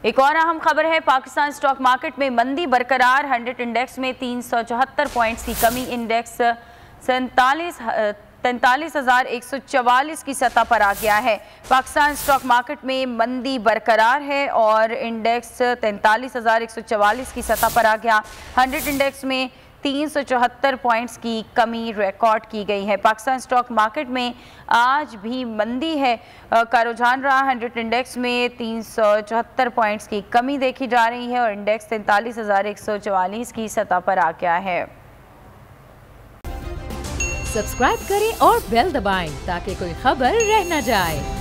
एक और अहम खबर है, पाकिस्तान स्टॉक मार्केट में मंदी बरकरार। 100 इंडेक्स में 374 पॉइंट्स की कमी, इंडेक्स 43,144 की सतह पर आ गया है। पाकिस्तान स्टॉक मार्केट में मंदी बरकरार है और इंडेक्स 43,144 की सतह पर आ गया। 100 इंडेक्स में 374 पॉइंट्स की कमी रिकॉर्ड की गई है। पाकिस्तान स्टॉक मार्केट में आज भी मंदी है का रुझान रहा। 100 इंडेक्स में 374 पॉइंट्स की कमी देखी जा रही है और इंडेक्स 43,144 की सतह पर आ गया है। सब्सक्राइब करें और बेल दबाएं ताकि कोई खबर रह न जाए।